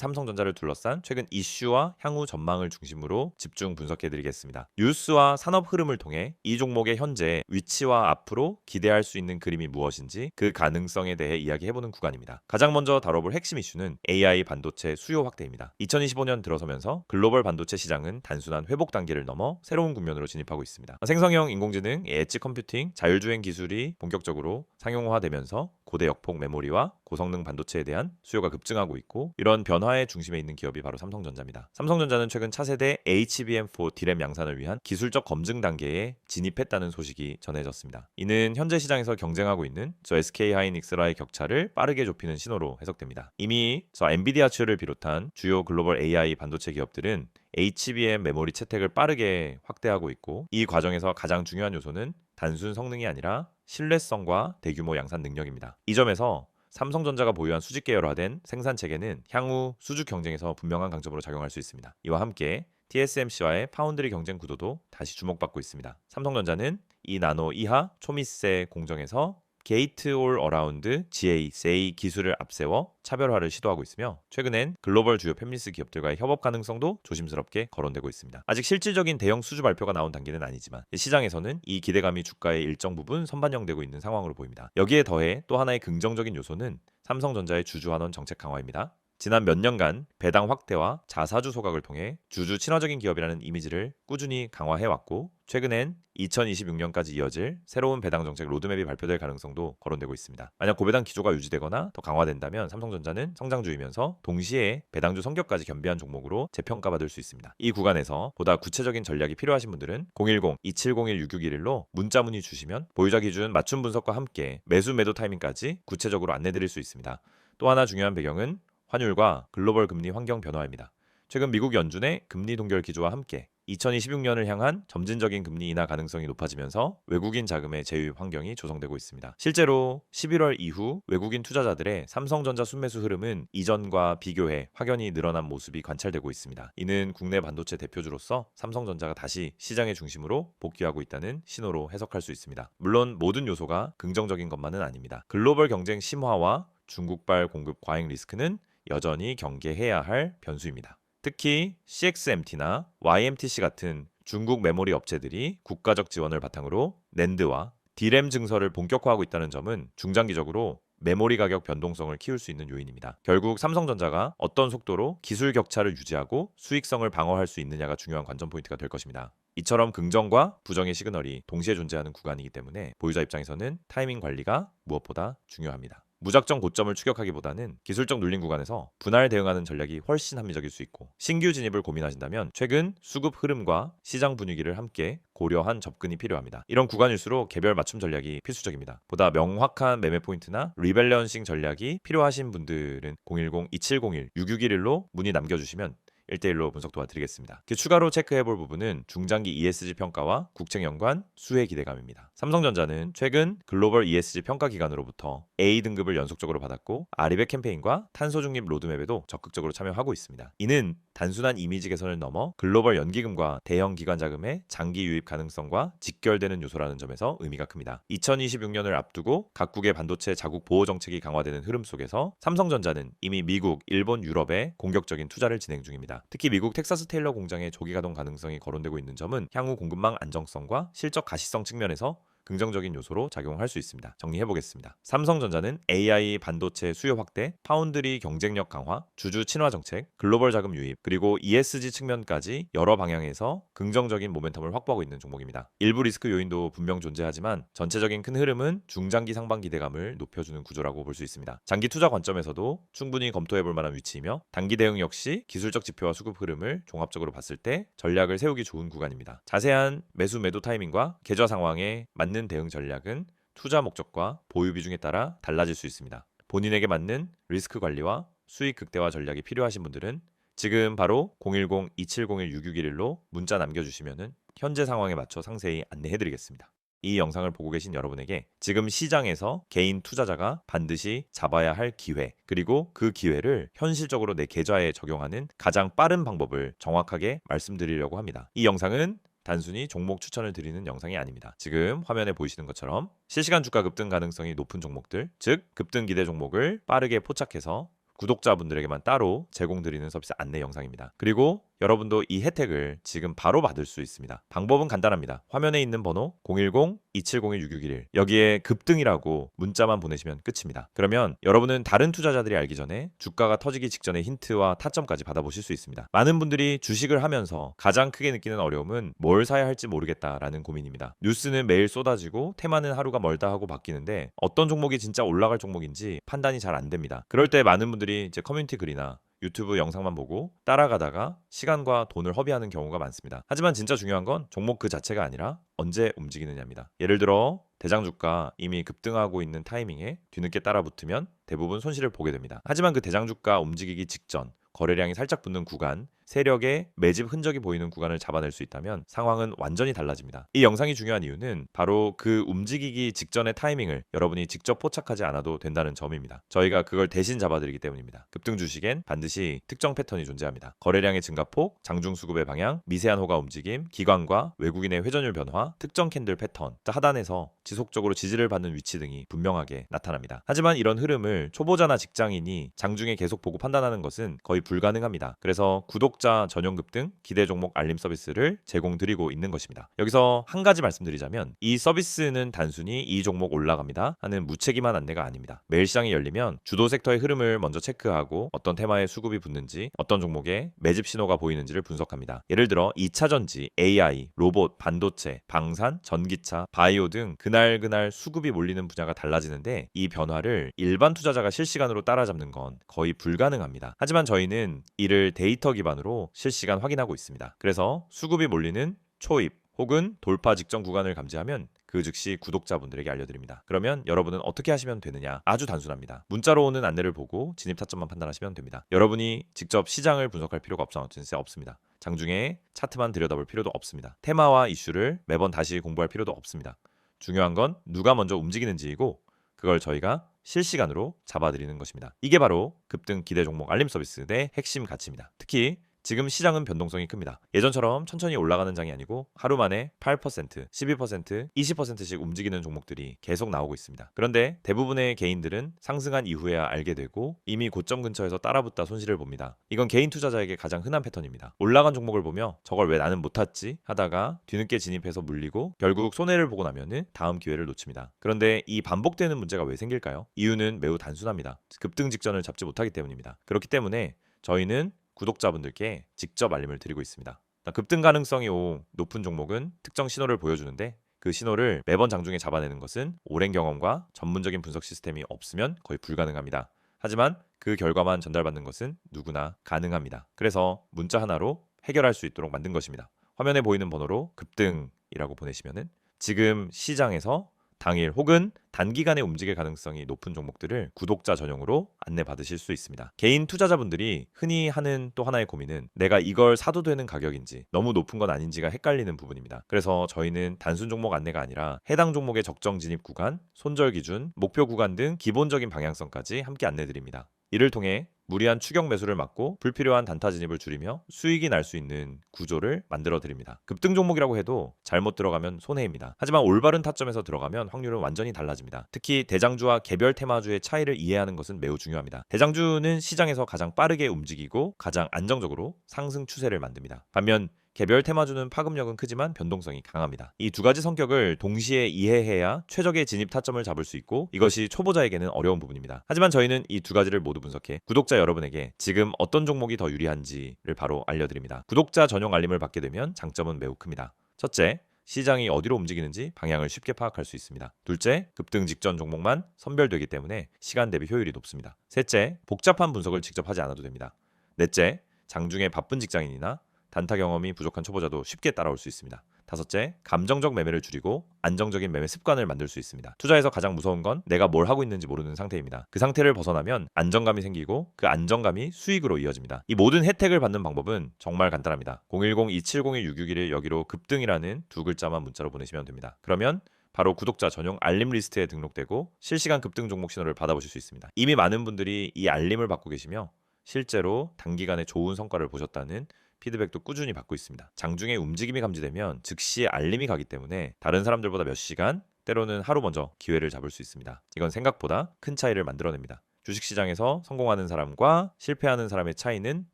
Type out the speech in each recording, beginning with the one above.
삼성전자를 둘러싼 최근 이슈와 향후 전망을 중심으로 집중 분석해드리겠습니다. 뉴스와 산업 흐름을 통해 이 종목의 현재 위치와 앞으로 기대할 수 있는 그림이 무엇인지 그 가능성에 대해 이야기해보는 구간입니다. 가장 먼저 다뤄볼 핵심 이슈는 AI 반도체 수요 확대입니다. 2025년 들어서면서 글로벌 반도체 시장은 단순한 회복 단계를 넘어 새로운 국면으로 진입하고 있습니다. 생성형 인공지능, 엣지 컴퓨팅, 자율주행 기술이 본격적으로 상용화되면서 고대 역폭 메모리와 고성능 반도체에 대한 수요가 급증하고 있고, 이런 변화의 중심에 있는 기업이 바로 삼성전자입니다. 삼성전자는 최근 차세대 HBM4 디램 양산을 위한 기술적 검증 단계에 진입했다는 소식이 전해졌습니다. 이는 현재 시장에서 경쟁하고 있는 SK하이닉스와의 격차를 빠르게 좁히는 신호로 해석됩니다. 이미 엔비디아 칩을 비롯한 주요 글로벌 AI 반도체 기업들은 HBM 메모리 채택을 빠르게 확대하고 있고, 이 과정에서 가장 중요한 요소는 단순 성능이 아니라 신뢰성과 대규모 양산 능력입니다. 이 점에서 삼성전자가 보유한 수직 계열화된 생산 체계는 향후 수주 경쟁에서 분명한 강점으로 작용할 수 있습니다. 이와 함께 TSMC와의 파운드리 경쟁 구도도 다시 주목받고 있습니다. 삼성전자는 2나노 이하 초미세 공정에서 게이트 올 어라운드 GA 기술을 앞세워 차별화를 시도하고 있으며, 최근엔 글로벌 주요 팹리스 기업들과의 협업 가능성도 조심스럽게 거론되고 있습니다. 아직 실질적인 대형 수주 발표가 나온 단계는 아니지만 시장에서는 이 기대감이 주가의 일정 부분 선반영되고 있는 상황으로 보입니다. 여기에 더해 또 하나의 긍정적인 요소는 삼성전자의 주주환원 정책 강화입니다. 지난 몇 년간 배당 확대와 자사주 소각을 통해 주주 친화적인 기업이라는 이미지를 꾸준히 강화해왔고, 최근엔 2026년까지 이어질 새로운 배당 정책 로드맵이 발표될 가능성도 거론되고 있습니다. 만약 고배당 기조가 유지되거나 더 강화된다면 삼성전자는 성장주이면서 동시에 배당주 성격까지 겸비한 종목으로 재평가받을 수 있습니다. 이 구간에서 보다 구체적인 전략이 필요하신 분들은 010-2701-6611로 문자 문의 주시면 보유자 기준 맞춤 분석과 함께 매수 매도 타이밍까지 구체적으로 안내드릴 수 있습니다. 또 하나 중요한 배경은 환율과 글로벌 금리 환경 변화입니다. 최근 미국 연준의 금리 동결 기조와 함께 2026년을 향한 점진적인 금리 인하 가능성이 높아지면서 외국인 자금의 재유입 환경이 조성되고 있습니다. 실제로 11월 이후 외국인 투자자들의 삼성전자 순매수 흐름은 이전과 비교해 확연히 늘어난 모습이 관찰되고 있습니다. 이는 국내 반도체 대표주로서 삼성전자가 다시 시장의 중심으로 복귀하고 있다는 신호로 해석할 수 있습니다. 물론 모든 요소가 긍정적인 것만은 아닙니다. 글로벌 경쟁 심화와 중국발 공급 과잉 리스크는 여전히 경계해야 할 변수입니다. 특히 CXMT나 YMTC 같은 중국 메모리 업체들이 국가적 지원을 바탕으로 낸드와 D램 증설을 본격화하고 있다는 점은 중장기적으로 메모리 가격 변동성을 키울 수 있는 요인입니다. 결국 삼성전자가 어떤 속도로 기술 격차를 유지하고 수익성을 방어할 수 있느냐가 중요한 관전 포인트가 될 것입니다. 이처럼 긍정과 부정의 시그널이 동시에 존재하는 구간이기 때문에 보유자 입장에서는 타이밍 관리가 무엇보다 중요합니다. 무작정 고점을 추격하기보다는 기술적 눌림 구간에서 분할 대응하는 전략이 훨씬 합리적일 수 있고, 신규 진입을 고민하신다면 최근 수급 흐름과 시장 분위기를 함께 고려한 접근이 필요합니다. 이런 구간일수록 개별 맞춤 전략이 필수적입니다. 보다 명확한 매매 포인트나 리밸런싱 전략이 필요하신 분들은 010-2701-6611로 문의 남겨주시면 1대1로 분석 도와드리겠습니다. 추가로 체크해볼 부분은 중장기 ESG 평가와 국책 연관 수혜 기대감입니다. 삼성전자는 최근 글로벌 ESG 평가 기관으로부터 A등급을 연속적으로 받았고, 아리백 캠페인과 탄소 중립 로드맵에도 적극적으로 참여하고 있습니다. 이는 단순한 이미지 개선을 넘어 글로벌 연기금과 대형 기관 자금의 장기 유입 가능성과 직결되는 요소라는 점에서 의미가 큽니다. 2026년을 앞두고 각국의 반도체 자국 보호 정책이 강화되는 흐름 속에서 삼성전자는 이미 미국, 일본, 유럽에 공격적인 투자를 진행 중입니다. 특히 미국 텍사스 테일러 공장의 조기 가동 가능성이 거론되고 있는 점은 향후 공급망 안정성과 실적 가시성 측면에서 긍정적인 요소로 작용할 수 있습니다. 정리해보겠습니다. 삼성전자는 AI 반도체 수요 확대, 파운드리 경쟁력 강화, 주주 친화 정책, 글로벌 자금 유입, 그리고 ESG 측면까지 여러 방향에서 긍정적인 모멘텀을 확보하고 있는 종목입니다. 일부 리스크 요인도 분명 존재하지만 전체적인 큰 흐름은 중장기 상방 기대감을 높여주는 구조라고 볼 수 있습니다. 장기 투자 관점에서도 충분히 검토해볼 만한 위치이며, 단기 대응 역시 기술적 지표와 수급 흐름을 종합적으로 봤을 때 전략을 세우기 좋은 구간입니다. 자세한 매수 매도 타이밍과 계좌 상황에 맞는 대응 전략은 투자 목적과 보유 비중에 따라 달라질 수 있습니다. 본인에게 맞는 리스크 관리와 수익 극대화 전략이 필요하신 분들은 지금 바로 010-2701-6611로 문자 남겨주시면 현재 상황에 맞춰 상세히 안내해드리겠습니다. 이 영상을 보고 계신 여러분에게 지금 시장에서 개인 투자자가 반드시 잡아야 할 기회, 그리고 그 기회를 현실적으로 내 계좌에 적용하는 가장 빠른 방법을 정확하게 말씀드리려고 합니다. 이 영상은 단순히 종목 추천을 드리는 영상이 아닙니다. 지금 화면에 보이시는 것처럼 실시간 주가 급등 가능성이 높은 종목들, 즉 급등 기대 종목을 빠르게 포착해서 구독자분들에게만 따로 제공드리는 서비스 안내 영상입니다. 그리고 여러분도 이 혜택을 지금 바로 받을 수 있습니다. 방법은 간단합니다. 화면에 있는 번호 010-2701-6611 여기에 급등이라고 문자만 보내시면 끝입니다. 그러면 여러분은 다른 투자자들이 알기 전에 주가가 터지기 직전의 힌트와 타점까지 받아보실 수 있습니다. 많은 분들이 주식을 하면서 가장 크게 느끼는 어려움은 뭘 사야 할지 모르겠다라는 고민입니다. 뉴스는 매일 쏟아지고 테마는 하루가 멀다 하고 바뀌는데 어떤 종목이 진짜 올라갈 종목인지 판단이 잘 안 됩니다. 그럴 때 많은 분들이 이제 커뮤니티 글이나 유튜브 영상만 보고 따라가다가 시간과 돈을 허비하는 경우가 많습니다. 하지만 진짜 중요한 건 종목 그 자체가 아니라 언제 움직이느냐입니다. 예를 들어 대장주가 이미 급등하고 있는 타이밍에 뒤늦게 따라붙으면 대부분 손실을 보게 됩니다. 하지만 그 대장주가 움직이기 직전 거래량이 살짝 붙는 구간, 세력의 매집 흔적이 보이는 구간을 잡아낼 수 있다면 상황은 완전히 달라집니다. 이 영상이 중요한 이유는 바로 그 움직이기 직전의 타이밍을 여러분이 직접 포착하지 않아도 된다는 점입니다. 저희가 그걸 대신 잡아드리기 때문입니다. 급등 주식엔 반드시 특정 패턴이 존재합니다. 거래량의 증가폭, 장중 수급의 방향, 미세한 호가 움직임, 기관과 외국인의 회전율 변화, 특정 캔들 패턴, 하단에서 지속적으로 지지를 받는 위치 등이 분명하게 나타납니다. 하지만 이런 흐름을 초보자나 직장인이 장중에 계속 보고 판단하는 것은 거의 불가능합니다. 그래서 구독자 전용 급등 기대 종목 알림 서비스를 제공드리고 있는 것입니다. 여기서 한 가지 말씀드리자면 이 서비스는 단순히 이 종목 올라갑니다 하는 무책임한 안내가 아닙니다. 매일 시장이 열리면 주도 섹터의 흐름을 먼저 체크하고 어떤 테마에 수급이 붙는지 어떤 종목에 매집 신호가 보이는지를 분석합니다. 예를 들어 2차전지, AI, 로봇, 반도체, 방산, 전기차, 바이오 등 그날 수급이 몰리는 분야가 달라지는데 이 변화를 일반 투자자가 실시간으로 따라잡는 건 거의 불가능합니다. 하지만 저희는 이를 데이터 기반으로 실시간 확인하고 있습니다. 그래서 수급이 몰리는 초입 혹은 돌파 직전 구간을 감지하면 그 즉시 구독자분들에게 알려드립니다. 그러면 여러분은 어떻게 하시면 되느냐? 아주 단순합니다. 문자로 오는 안내를 보고 진입 타점만 판단하시면 됩니다. 여러분이 직접 시장을 분석할 필요가 없습니다. 장중에 차트만 들여다볼 필요도 없습니다. 테마와 이슈를 매번 다시 공부할 필요도 없습니다. 중요한 건 누가 먼저 움직이는지이고 그걸 저희가 실시간으로 잡아드리는 것입니다. 이게 바로 급등 기대 종목 알림 서비스의 핵심 가치입니다. 특히 지금 시장은 변동성이 큽니다. 예전처럼 천천히 올라가는 장이 아니고 하루 만에 8%, 12%, 20%씩 움직이는 종목들이 계속 나오고 있습니다. 그런데 대부분의 개인들은 상승한 이후에야 알게 되고 이미 고점 근처에서 따라붙다 손실을 봅니다. 이건 개인 투자자에게 가장 흔한 패턴입니다. 올라간 종목을 보며 저걸 왜 나는 못 탔지 하다가 뒤늦게 진입해서 물리고 결국 손해를 보고 나면은 다음 기회를 놓칩니다. 그런데 이 반복되는 문제가 왜 생길까요? 이유는 매우 단순합니다. 급등 직전을 잡지 못하기 때문입니다. 그렇기 때문에 저희는 구독자분들께 직접 알림을 드리고 있습니다. 급등 가능성이 높은 종목은 특정 신호를 보여주는데 그 신호를 매번 장중에 잡아내는 것은 오랜 경험과 전문적인 분석 시스템이 없으면 거의 불가능합니다. 하지만 그 결과만 전달받는 것은 누구나 가능합니다. 그래서 문자 하나로 해결할 수 있도록 만든 것입니다. 화면에 보이는 번호로 급등이라고 보내시면은 지금 시장에서 당일 혹은 단기간에 움직일 가능성이 높은 종목들을 구독자 전용으로 안내받으실 수 있습니다. 개인 투자자분들이 흔히 하는 또 하나의 고민은 내가 이걸 사도 되는 가격인지 너무 높은 건 아닌지가 헷갈리는 부분입니다. 그래서 저희는 단순 종목 안내가 아니라 해당 종목의 적정 진입 구간, 손절 기준, 목표 구간 등 기본적인 방향성까지 함께 안내드립니다. 이를 통해 무리한 추격 매수를 막고 불필요한 단타 진입을 줄이며 수익이 날 수 있는 구조를 만들어 드립니다. 급등 종목이라고 해도 잘못 들어가면 손해입니다. 하지만 올바른 타점에서 들어가면 확률은 완전히 달라집니다. 특히 대장주와 개별 테마주의 차이를 이해하는 것은 매우 중요합니다. 대장주는 시장에서 가장 빠르게 움직이고 가장 안정적으로 상승 추세를 만듭니다. 반면 개별 테마주는 파급력은 크지만 변동성이 강합니다. 이 두 가지 성격을 동시에 이해해야 최적의 진입 타점을 잡을 수 있고 이것이 초보자에게는 어려운 부분입니다. 하지만 저희는 이 두 가지를 모두 분석해 구독자 여러분에게 지금 어떤 종목이 더 유리한지를 바로 알려드립니다. 구독자 전용 알림을 받게 되면 장점은 매우 큽니다. 첫째, 시장이 어디로 움직이는지 방향을 쉽게 파악할 수 있습니다. 둘째, 급등 직전 종목만 선별되기 때문에 시간 대비 효율이 높습니다. 셋째, 복잡한 분석을 직접 하지 않아도 됩니다. 넷째, 장중에 바쁜 직장인이나 단타 경험이 부족한 초보자도 쉽게 따라올 수 있습니다. 다섯째, 감정적 매매를 줄이고 안정적인 매매 습관을 만들 수 있습니다. 투자에서 가장 무서운 건 내가 뭘 하고 있는지 모르는 상태입니다. 그 상태를 벗어나면 안정감이 생기고 그 안정감이 수익으로 이어집니다. 이 모든 혜택을 받는 방법은 정말 간단합니다. 010-2701-661 여기로 급등이라는 두 글자만 문자로 보내시면 됩니다. 그러면 바로 구독자 전용 알림 리스트에 등록되고 실시간 급등 종목 신호를 받아보실 수 있습니다. 이미 많은 분들이 이 알림을 받고 계시며 실제로 단기간에 좋은 성과를 보셨다는 피드백도 꾸준히 받고 있습니다. 장중에 움직임이 감지되면 즉시 알림이 가기 때문에 다른 사람들보다 몇 시간, 때로는 하루 먼저 기회를 잡을 수 있습니다. 이건 생각보다 큰 차이를 만들어냅니다. 주식시장에서 성공하는 사람과 실패하는 사람의 차이는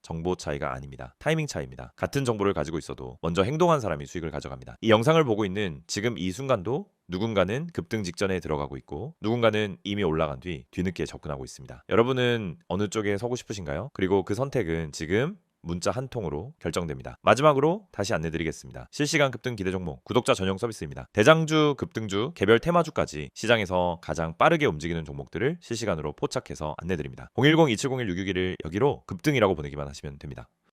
정보 차이가 아닙니다. 타이밍 차이입니다. 같은 정보를 가지고 있어도 먼저 행동한 사람이 수익을 가져갑니다. 이 영상을 보고 있는 지금 이 순간도 누군가는 급등 직전에 들어가고 있고 누군가는 이미 올라간 뒤 뒤늦게 접근하고 있습니다. 여러분은 어느 쪽에 서고 싶으신가요? 그리고 그 선택은 지금 문자 한 통으로 결정됩니다. 마지막으로 다시 안내드리겠습니다. 실시간 급등 기대 종목 구독자 전용 서비스입니다. 대장주, 급등주, 개별 테마주까지 시장에서 가장 빠르게 움직이는 종목들을 실시간으로 포착해서 안내드립니다. 010-2701-661을 여기로 급등이라고 보내기만 하시면 됩니다.